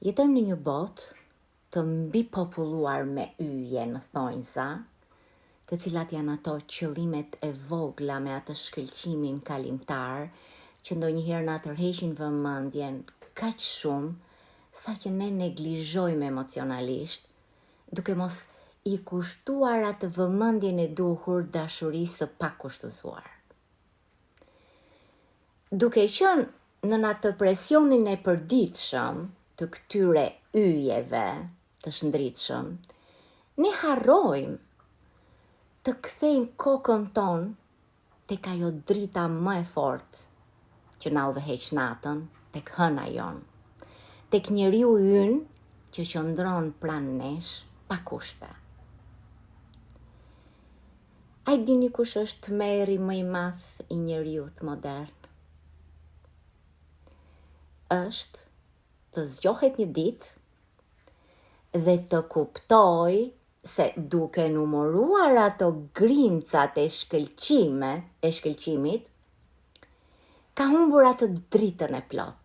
Jetojmë në një botë të mbi populluar me yje në thonjza, të cilat janë ato qëllimet e vogla me atë shkëlqimin kalimtar që ndonjëherë na tërheqin vëmendjen kaq shumë sa që ne neglizhojmë emocionalisht, duke mos i kushtuar atë vëmendjen e duhur dashurisë së pakushtëzuar. Duke qenë në atë presionin e përditshëm të këtyre yjeve të shndritshëm, ne harrojmë të kthejmë kokën tonë tek ajo drita më e fortë që na udhëheq natën, tek hëna jonë, tek njeriu ynë që qëndron pranë nesh pa kushte. A i dini kush është tmerri më i madh i njeriut modern? Është të zgjohet një ditë dhe të kuptoj se duke numëruar ato grincat e shkëlqimit, ka humbur atë dritën e plot.